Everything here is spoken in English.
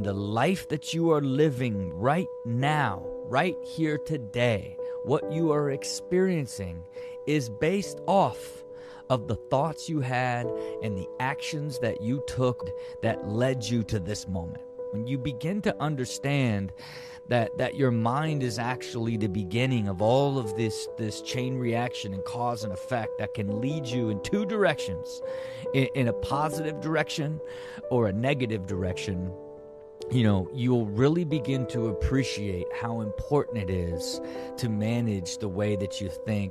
The life that you are living right now, right here today, what you are experiencing is based off of the thoughts you had and the actions that you took that led you to this moment. When you begin to understand that your mind is actually the beginning of all of this chain reaction and cause and effect that can lead you in two directions, in a positive direction or a negative direction, you'll really begin to appreciate how important it is to manage the way that you think